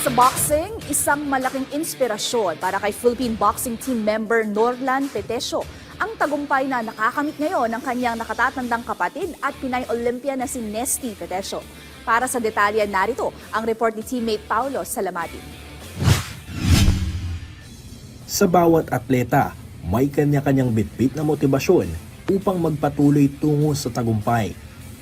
Sa boxing, isang malaking inspirasyon para kay Philippine Boxing Team member Norlan Petesio ang tagumpay na nakakamit ngayon ng kanyang nakatatandang kapatid at Pinay Olympia na si Nesty Petesio. Para sa detalye, narito ang report ni teammate Paulo Salamati. Sa bawat atleta, may kanya-kanyang bitbit na motibasyon upang magpatuloy tungo sa tagumpay.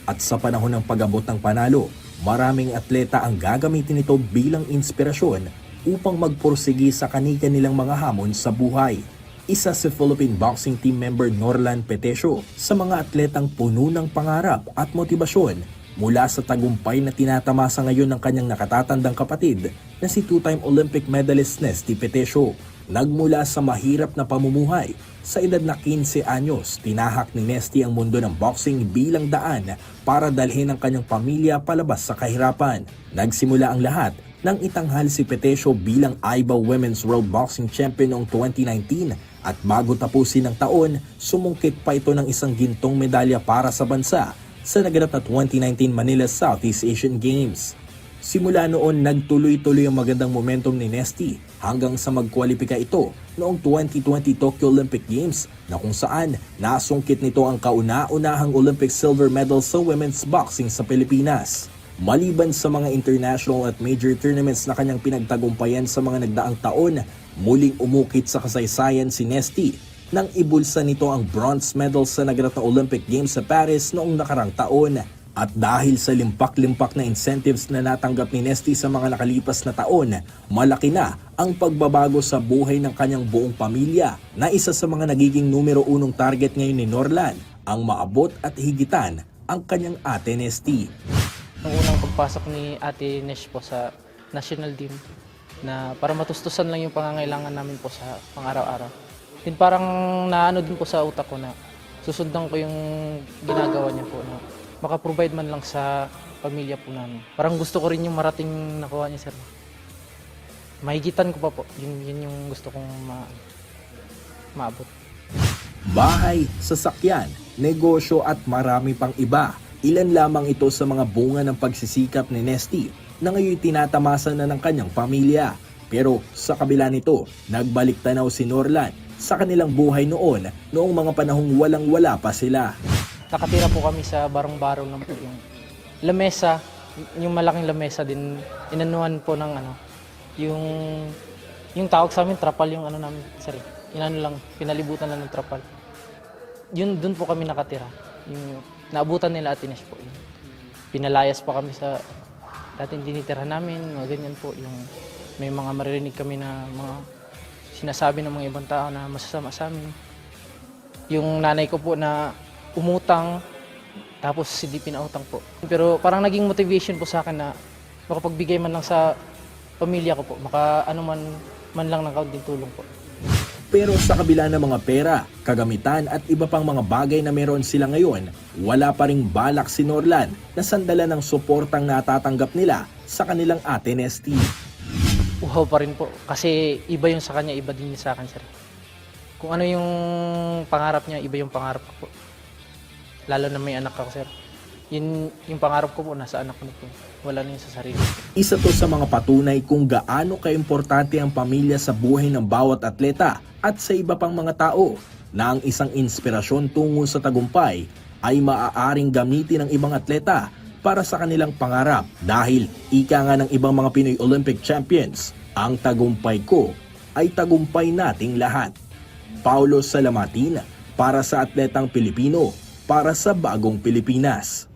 At sa panahon ng pag-abot ng panalo, maraming atleta ang gagamitin ito bilang inspirasyon upang magpursigi sa kani-kanilang mga hamon sa buhay. Isa si Philippine Boxing Team member Norlan Petesio sa mga atletang puno ng pangarap at motibasyon mula sa tagumpay na tinatamasa ngayon ng kanyang nakatatandang kapatid na si two-time Olympic medalist Nesty Petesio. Nagmula sa mahirap na pamumuhay, sa edad na 15 anyos, tinahak ni Nesty ang mundo ng boxing bilang daan para dalhin ang kanyang pamilya palabas sa kahirapan. Nagsimula ang lahat nang itanghal si Petesio bilang AIBA Women's World Boxing Champion noong 2019 at bago tapusin ang taon, sumungkit pa ito ng isang gintong medalya para sa bansa sa naganap na 2019 Manila Southeast Asian Games. Simula noon, nagtuloy-tuloy ang magandang momentum ni Nesty hanggang sa magkwalipika ito noong 2020 Tokyo Olympic Games na kung saan nasungkit nito ang kauna-unahang Olympic silver medal sa women's boxing sa Pilipinas. Maliban sa mga international at major tournaments na kanyang pinagtagumpayan sa mga nagdaang taon, muling umukit sa kasaysayan si Nesty nang ibulsa nito ang bronze medal sa naganap na Olympic Games sa Paris noong nakarang taon. At dahil sa limpak-limpak na incentives na natanggap ni Nesty sa mga nakalipas na taon, malaki na ang pagbabago sa buhay ng kanyang buong pamilya na isa sa mga nagiging numero unong target ngayon ni Norlan ang maabot at higitan ang kanyang ate Nesty. Nung unang pagpasok ni Ate Nesh po sa national team na para matustusan lang yung pangangailangan namin po sa pang-araw-araw. Din parang naano din po sa utak ko na susundan ko yung ginagawa niya po na maka-provide man lang sa pamilya po namin. Parang gusto ko rin yung marating nakuha niya, sir. Mahigitan ko pa po. Yun yung gusto kong maabot. Bahay, sasakyan, negosyo at marami pang iba. Ilan lamang ito sa mga bunga ng pagsisikap ni Nesty na ngayon tinatamasa na ng kanyang pamilya. Pero sa kabila nito, nagbalik tanaw si Norlan sa kanilang buhay noong mga panahong walang-wala pa sila. Nakatira po kami sa barong-barong lang po yung lamesa, yung malaking lamesa din, inanuhan po ng yung tawag sa amin, trapal yung namin, sir. Lang, pinalibutan lang ng trapal. Yun, dun po kami nakatira. Yung naabutan nila Ate Nesh po. Yun. Pinalayas pa kami sa dating tinitirahan namin, mga ganyan po. Yung may mga maririnig kami na mga sinasabi ng mga ibang tao na masasama sa amin. Yung nanay ko po na umutang, tapos hindi pinautang po. Pero parang naging motivation po sa akin na makapagbigay man lang sa pamilya ko po, man lang ng kaunting tulong po. Pero sa kabila ng mga pera, kagamitan at iba pang mga bagay na meron sila ngayon, wala pa ring balak si Norlan na sandalan ng suportang natatanggap nila sa kanilang ate Nesty. Uhaw pa rin po, kasi iba yung sa kanya, iba din yung sa akin, sir. Kung ano yung pangarap niya, iba yung pangarap ko po. Lalo na may anak ako, sir. Yung pangarap ko po, nasa anak ko na po. Wala na yung sa sarili. Isa to sa mga patunay kung gaano kaimportante ang pamilya sa buhay ng bawat atleta at sa iba pang mga tao na ang isang inspirasyon tungo sa tagumpay ay maaaring gamitin ng ibang atleta para sa kanilang pangarap. Dahil ika nga ng ibang mga Pinoy Olympic champions, ang tagumpay ko ay tagumpay nating lahat. Paulo Salamatin para sa Atletang Pilipino, para sa Bagong Pilipinas.